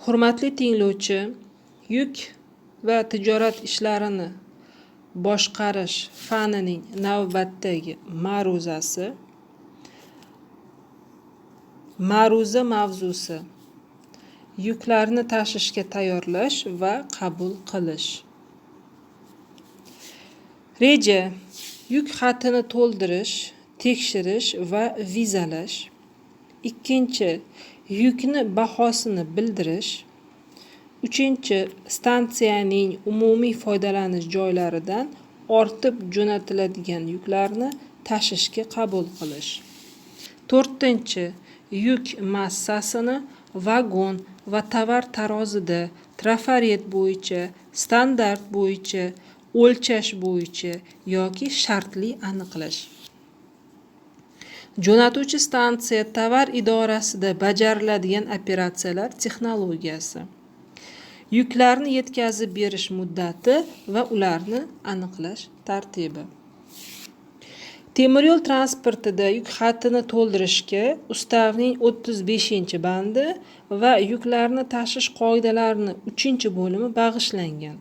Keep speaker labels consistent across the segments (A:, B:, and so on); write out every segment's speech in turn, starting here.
A: Hurmatli tinglovchi, yuk va tijorat ishlarini boshqarish fanining navbatdagi ma'ruzasi. Ma'ruza mavzusi: yuklarni tashishga tayyorlash va qabul qilish. Reja: yuk xatini to'ldirish, tekshirish va vizalash. Ikkinchi, yukni bahosini bildirish. Uchinchi, stansiyaning umumiy foydalanish joylaridan ortib jo'natiladigan yuklarni tashishga qabul qilish. To'rtinchi, yuk massasini vagon va tovar tarozida trafaret bo'yicha, standart bo'yicha, o'lchash bo'yicha yoki shartli aniqlash. Jo'natuvchi stansiya tovar idorasida bajariladigan operatsiyalar texnologiyasi. Yuklarni yetkazib berish muddati va ularni aniqlash tartibi. Temiryo'l transportida yuk xatini to'ldirishga Ustavning 35-bandi va yuklarni tashish qoidalarining 3-bo'limi bag'ishlangan.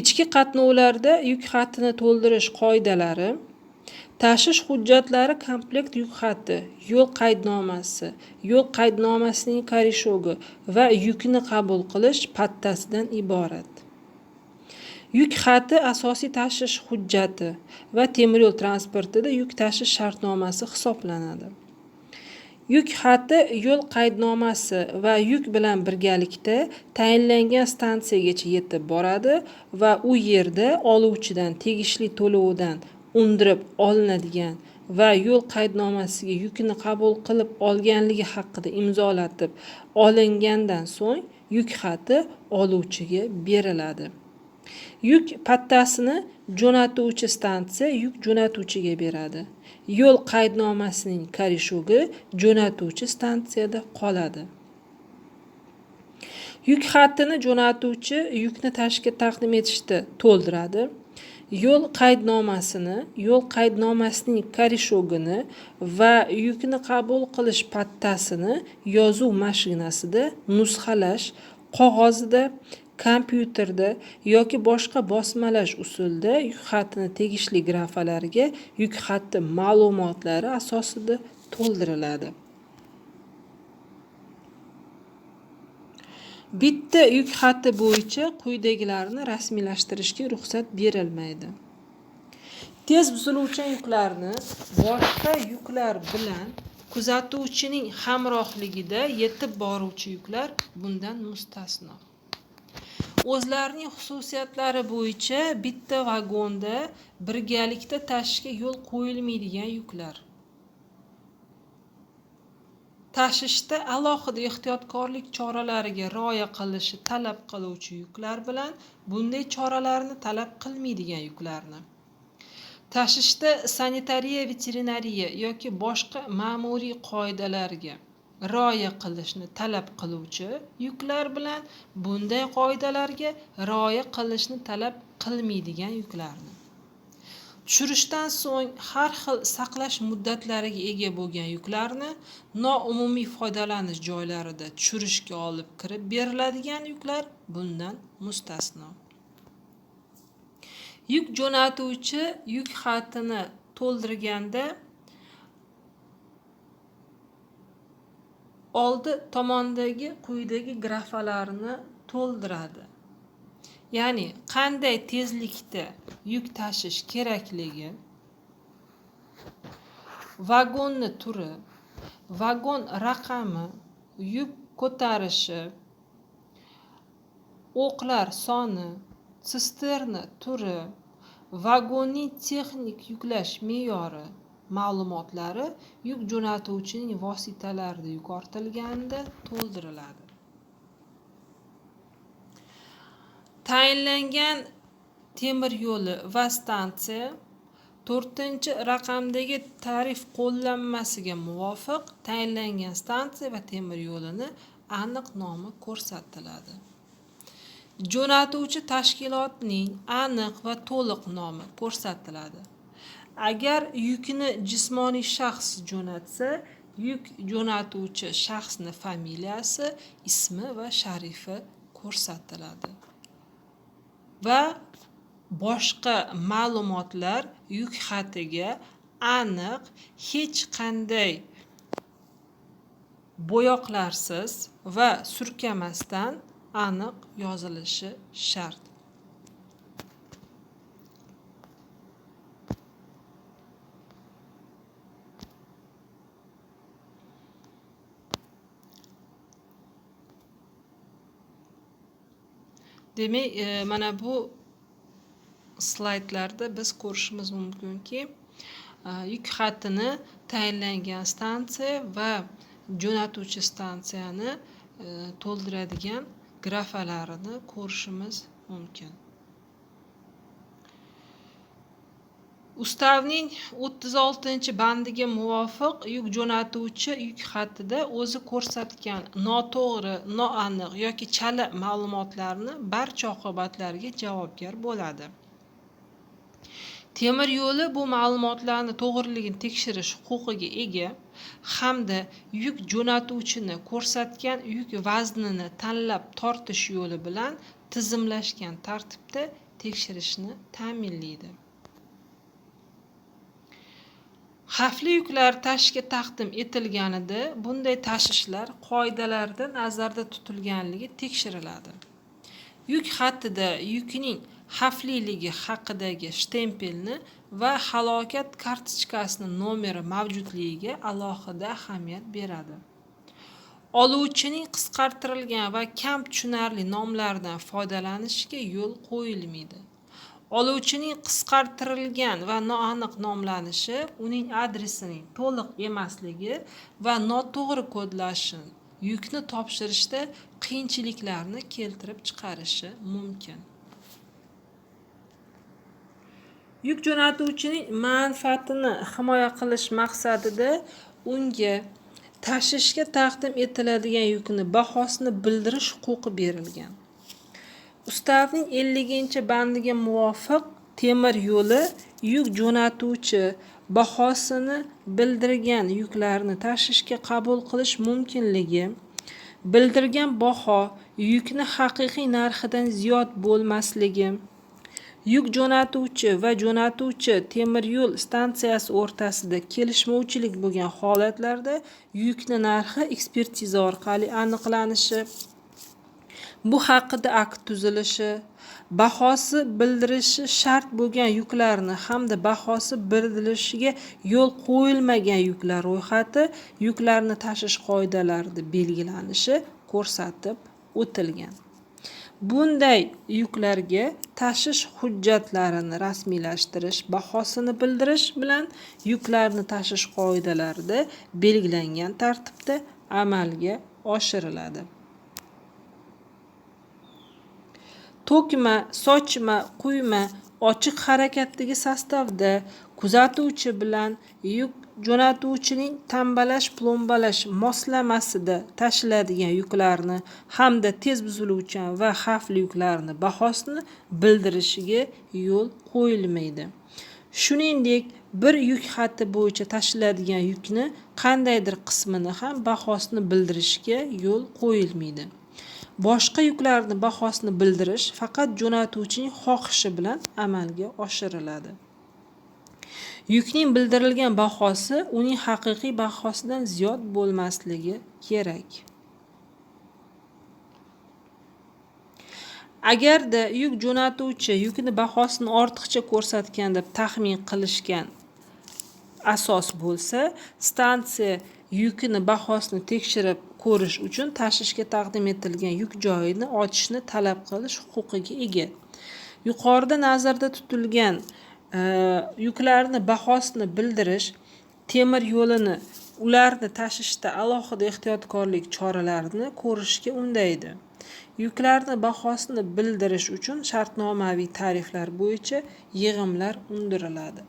A: Ichki qatnovlarda yuk xatini to'ldirish qoidalari: tashish hujjatlari komplekt yuk xati, yo'l qaydnomasi, yo'l qaydnomasining koreshogi va yukni qabul qilish pattasidan iborat. Yuk xati asosiy tashish hujjati va temiryo'l transportida yuk tashish shartnomasi hisoblanadi. Yuk xati yo'l qaydnomasi va yuk bilan birgalikda tayinlangan stansiyagacha yetib boradi va u yerda oluvchidan tegishli to'lovidan undirib olinadigan va yo'l qaydnomasiga yukni qabul qilib olganligi haqida imzolatib olingandan so'ng yuk xati oluvchiga beriladi. Yuk pattasini jo'natuvchi stansiya yuk jo'natuvchiga beradi. Yo'l qaydnomasining koreshogi jo'natuvchi stansiyada qoladi. Yuk xatini jo'natuvchi yukni tashishga taqdim etishda to'ldiradi. Yo'l qaydnomasini, yo'l qaydnomasining koreshogini va yukni qabul qilish pattasini yozuv mashinasida nusxalash, qog'ozida, kompyuterda yoki boshqa bosmalash usulida yuk xatini tegishli grafalariga yuk xati ma'lumotlari asosida to'ldiriladi. Bitta yuk xati bo'yicha quyidagilarni rasmiylashtirishga ruxsat berilmaydi. Tez buziluvchan yuklarni boshqa yuklar bilan kuzatuvchining hamrohligida yetib boruvchi yuklar bundan mustasno. O'zlarining xususiyatlari bo'yicha bitta vagonda birgalikda tashishga yo'l qo'yilmaydigan yuklar. Tashishda alohida ehtiyotkorlik choralariga rioya qilishi talab qiluvchi yuklar bilan bunday choralarni talab qilmaydigan yuklarni. Tashishda sanitariya, veterinariya yoki boshqa ma'muriy qoidalarga rioya qilishni talab qiluvchi yuklar bilan bunday qoidalarga rioya qilishni talab qilmaydigan yuklarni. Tushirishdan so'ng har xil saqlash muddatlariga ega bo'lgan yuklarni noumumiy foydalanish joylarida tushirishga olib kirib beriladigan yuklar bundan mustasno. Yuk jo'natuvchi yuk xatini to'ldirganda oldi tomondagi quyidagi grafalarni to'ldiradi. Ya'ni qanday tezlikda yuk tashish kerakligi, vagonni turi, vagon raqami, yuk ko'tarishi, o'qlar soni, sisterna turi, vagonning texnik yuklash me'yori ma'lumotlari yuk jo'natuvchining vositalarida yuk ortilganida to'ldiriladi. Tayinlangan temir yo'li va stansiya 4-raqamdagi tarif qo'llanmasiga muvofiq tayinlangan stansiya va temir yo'lini aniq nomi ko'rsatiladi. Jo'natuvchi tashkilotning aniq va to'liq nomi ko'rsatiladi. Agar yukni jismoniy shaxs jo'natsa, yuk jo'natuvchi shaxsni familiyasi, ismi va sharifi ko'rsatiladi. Va boshqa ma'lumotlar yuk xatiga aniq, hech qanday bo'yoqlarsiz va surkamasdan aniq yozilishi shart. Demak, mana bu slaydlarda biz ko'rishimiz mumkinki, yuk xatini tayinlangan stansiya va jo'natuvchi stansiyani to'ldiradigan grafalarini ko'rishimiz mumkin. Ustavning 36-bandiga muvofiq yuk jo'natuvchi yuk xatida o'zi ko'rsatgan noto'g'ri, noaniq yoki chala ma'lumotlarni barcha oqibatlarga javobgar bo'ladi. Temir yo'li bu ma'lumotlarni to'g'riligini tekshirish huquqiga ega hamda yuk jo'natuvchini ko'rsatgan yuk vaznini tanlab tortish yo'li bilan tizimlashgan tartibda tekshirishni ta'minlaydi. Xavfli yuklar tashishga taqdim etilganida bunday tashishlar qoidalarida nazarda tutilganligi tekshiriladi. Yuk xatida yukning xavfliligi haqidagi shtempelni va halokat kartochkasining nomeri mavjudligiga alohida ahamiyat beradi. Oluvchining qisqartirilgan va kam tushunarli nomlaridan foydalanishiga yo'l qo'yilmaydi. Oluvchining qisqartirilgan va noaniq nomlanishi uning adresining to'liq emasligi va noto'g'ri kodlashi yukni topshirishda qiyinchiliklarni keltirib chiqarishi mumkin. Yuk jo'natuvchining manfaatini himoya qilish maqsadida unga tashishga taqdim etiladigan yukni bahosini bildirish huquqi berilgan. Ustavning 50-bandiga muvofiq temir yo'li yuk jo'natuvchi bahosini bildirgan yuklarni tashishga qabul qilish mumkinligi, bildirgan baho yukni haqiqiy narxidan ziyod bo'lmasligi, yuk jo'natuvchi va jo'natuvchi temir yo'l stansiyasi o'rtasida kelishmovchilik bo'lgan holatlarda yukni narxi ekspertiza orqali aniqlanishi, bu haqida akt tuzilishi, bahosi bildirishi shart bo'lgan yuklarni hamda bahosi bildirilishiga yo'l qo'yilmagan yuklar ro'yxati, yuklarni tashish qoidalarida belgilanishi ko'rsatib o'tilgan. Bunday yuklarga tashish hujjatlarini rasmiylashtirish, bahosini bildirish bilan yuklarni tashish qoidalarida belgilangan tartibda amalga oshiriladi. To'kma, sochma, quyma, ochiq harakatdagi sostavda kuzatuvchi bilan yuk jo'natuvchining tambalash plombalash moslamasida tashiladigan yuklarni hamda tez buziluvchan va xavfli yuklarni bahosini bildirishiga yo'l qo'yilmaydi. Shuningdek, bir yuk xati bo'yicha tashiladigan yukni qandaydir qismini ham bahosini bildirishga yo'l qo'yilmaydi. Boshqa yuklarni bahosini bildirish faqat jo'natuvchining xohishi bilan amalga oshiriladi. Yukning bildirilgan bahosi uning haqiqiy bahosidan ziyod bo'lmasligi kerak. Agarda yuk jo'natuvchi yukni bahosini ortiqcha ko'rsatgan deb taxmin qilishgan asos bo'lsa, stansiya yukni bahosini tekshirib ko'rish uchun tashishga taqdim etilgan yuk joyini ochishni talab qilish huquqiga ega. Yuqorida nazarda tutilgan yuklarni bahosini bildirish temir yo'lini ularni tashishda alohida ehtiyotkorlik choralarini ko'rishga undaydi. Yuklarni bahosini bildirish uchun shartnomaviy tariflar bo'yicha yig'imlar undiriladi.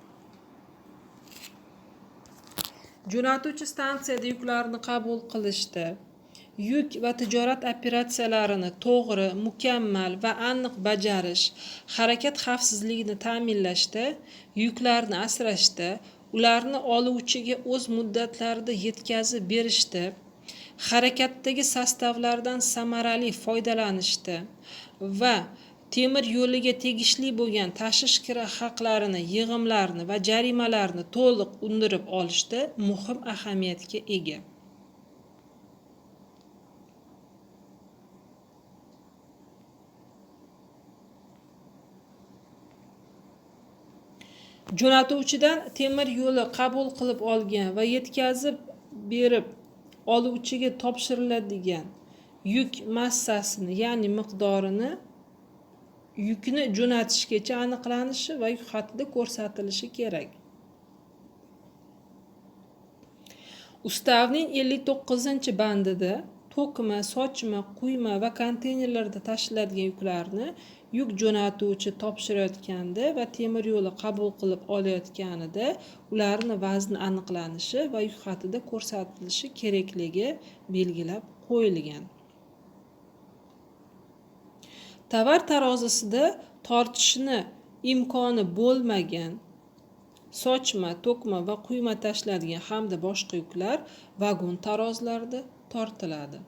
A: Jo'natuvchi stansiyada yuklarni qabul qilishda yuk va tijorat operatsiyalarini to'g'ri, mukammal va aniq bajarish, harakat xavfsizligini ta'minlashda, yuklarni asrashda, ularni oluvchiga o'z muddatlarida yetkazib berishda, harakatdagi sostavlardan samarali foydalanishda va temir yo'liga tegishli bo'lgan tashish kira haqlarini, yig'imlarni va jarimalarni to'liq undirib olishda muhim ahamiyatga ega. Jo'natuvchidan temir yo'li qabul qilib olgan va yetkazib berib oluvchiga topshiriladigan yuk massasini, ya'ni miqdorini yukni jo'natishgacha aniqlanishi va yuk xatida ko'rsatilishi kerak. Ustavning 59-bandida to'kma, sochma, quyma va konteynerlarda tashiladigan yuklarni yuk jo'natuvchi topshirayotganda va temir yo'li qabul qilib olayotganida ularni vazni aniqlanishi va yuk xatida ko'rsatilishi kerakligi belgilab qo'yilgan. Tovar tarozisida tortishni imkoni bo'lmagan sochma, to'kma va quyma tashlanadigan hamda boshqa yuklar vagon tarozilarida tortiladi.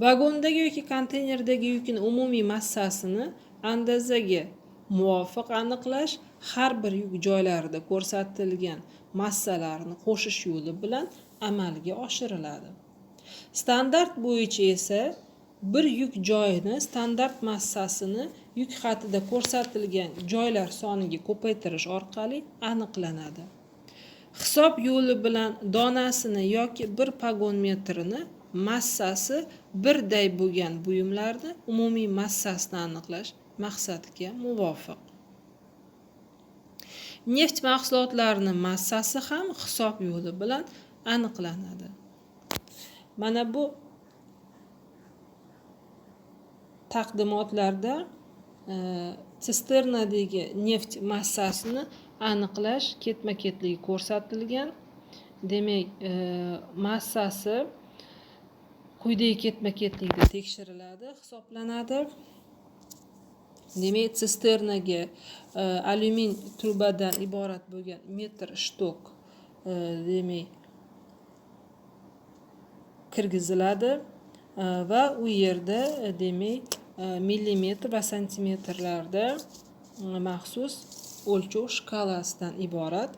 A: Vagondagi yoki konteynerdagi yukning umumiy massasini andozaga muvofiq aniqlash har bir yuk joylarida ko'rsatilgan massalarni qo'shish yo'li bilan amalga oshiriladi. Standart bo'yicha esa bir yuk joyini standart massasini yuk xatida ko'rsatilgan joylar soniga ko'paytirish orqali aniqlanadi. Hisob yo'li bilan donasini yoki bir pagon metrini massasi birday bo'lgan buyumlarni umumiy massasini aniqlash maqsadga muvofiq. Neft mahsulotlarining massasi ham hisob yo'li bilan aniqlanadi. Mana bu taqdimotlarda sisternadagi neft massasini aniqlash ketma-ketligi ko'rsatilgan. Demak, massasi quyidagi ketma-ketlikda tekshiriladi, hisoblanadi. Demak, sisternaga alyumin trubadan iborat bo'lgan metr shtok demak kirgiziladi va u yerda demak millimetr va santimetrlarda maxsus o'lchov shkalasidan iborat.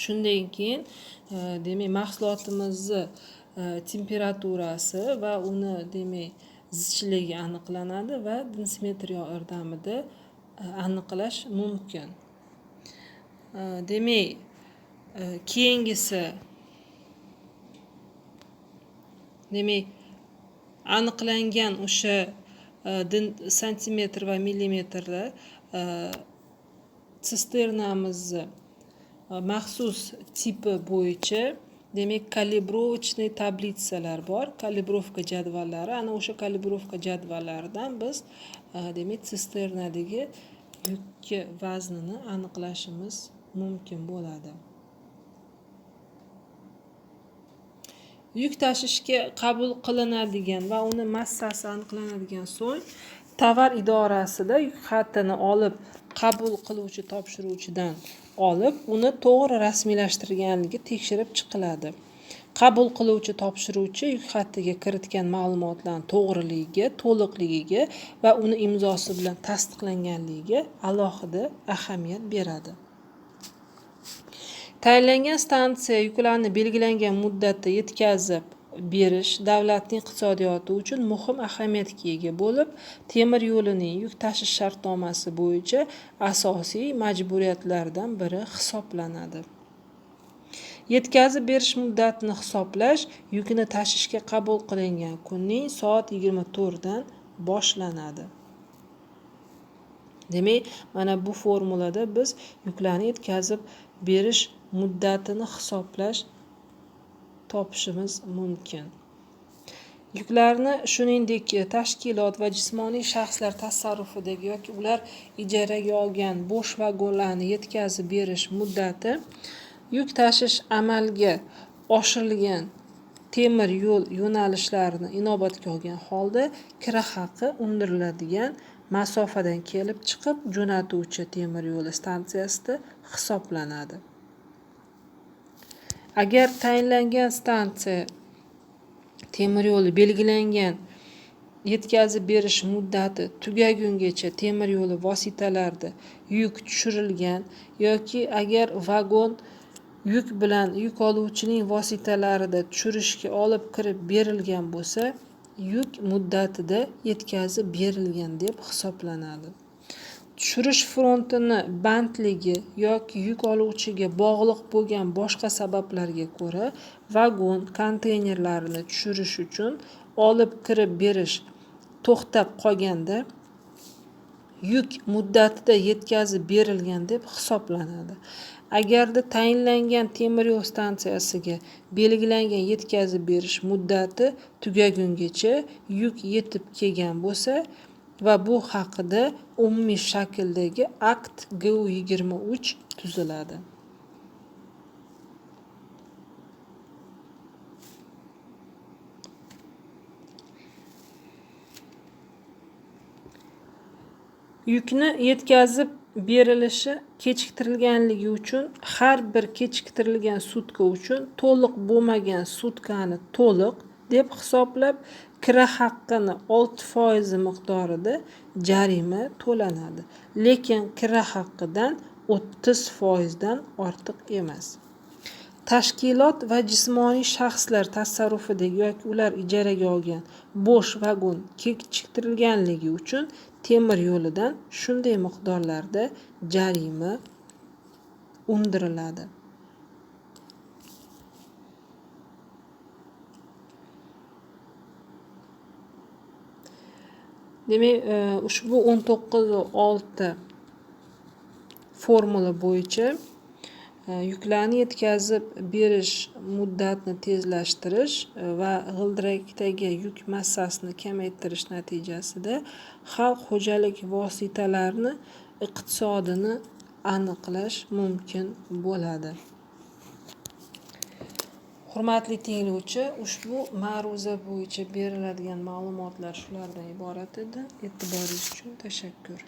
A: Shundan keyin demak mahsulotimizni temperaturasi va uni demak zichligi aniqlanadi va densimetr yordamida aniqlash mumkin. Demak, keyingisi demak aniqlangan o'sha santimetr va millimetrda sisternamizni maxsus tipi bo'yicha demak kalibrovочный tablitsalar bor, kalibrovka jadvallari. Ana o'sha kalibrovka jadvallaridan biz demak sisternadagi yuk vaznini aniqlashimiz mumkin bo'ladi. Yuk tashishga qabul qilinadigan va uni massasi aniqlanadigan so'ng tovar idorasida yuk xatini olib qabul qiluvchi topshiruvchidan olib uni to'g'ri rasmiylashtirganligi tekshirib chiqiladi. Qabul qiluvchi topshiruvchi yuk xatiga kiritgan ma'lumotlarning to'g'riligiga, to'liqligiga va uni imzosi bilan tasdiqlanganligiga alohida ahamiyat beradi. Tayinlangan stansiya yuklarni belgilangan muddatda yetkazib berish davlatning iqtisodiyoti uchun muhim ahamiyatga ega bo'lib, temir yo'lining yuk tashish shartnomasi bo'yicha asosiy majburiyatlardan biri hisoblanadi. Yetkazib berish muddatini hisoblash yukni tashishga qabul qilingan kunning soat 24 dan boshlanadi. Demak, mana bu formulada biz yuklarni yetkazib berish muddatini hisoblash topishimiz mumkin. Yuklarni shuningdek tashkilot va jismoniy shaxslar tasarrufidagi yoki ular ijaraga olgan bo'sh vagonlarni yetkazib berish muddati yuk tashish amalga oshirilgan temir yo'l yo'nalishlarini inobatga olgan holda kira haqi undiriladigan masofadan kelib chiqib jo'natuvchi temir yo'l stansiyasida hisoblanadi. Agar tayinlangan stansiya temir yo'li belgilangan yetkazib berish muddati tugagungacha temir yo'li vositalarida yuk tushirilgan yoki agar vagon yuk bilan yuk oluvchining vositalarida tushirishga olib kirib berilgan bo'lsa, yuk muddatida yetkazib berilgan deb hisoblanadi. Tushirish frontini bandligi yoki yuk oluvchiga bog'liq bo'lgan boshqa sabablarga ko'ra vagon konteynerlarini tushirish uchun olib kirib berish to'xtab qolganda yuk muddatida yetkazib berilgan deb hisoblanadi. Agarda tayinlangan temir yo'l stansiyasiga belgilangan yetkazib berish muddati tugagungacha yuk yetib kelgan bo'lsa va bu haqida umumiy shakldagi akt GU-23 tuziladi. Yukni yetkazib berilishi kechiktirilganligi uchun har bir kechiktirilgan sutka uchun to'liq bo'lmagan sutkani to'liq deb hisoblab kira haqqini 6% miqdorida jarima to'lanadi, lekin kira haqqidan 30% dan ortiq emas. Tashkilot va jismoniy shaxslar tasarrufidagi yoki ular ijaraga olgan bo'sh vagon kechiktirilganligi uchun temir yo'lidan shunday miqdorlarda jarima undiriladi. Demak, ushbu 19.6 formula bo'yicha yuklarni yetkazib berish muddatini tezlashtirish va g'ildirakdagi yuk massasini kamaytirish natijasida xalq xo'jalik vositalarini iqtisodini aniqlash mumkin bo'ladi. Hurmatli tinglovchi, ushbu ma'ruza bo'yicha beriladigan ma'lumotlar shulardan iborat edi. E'tiboringiz uchun tashakkur.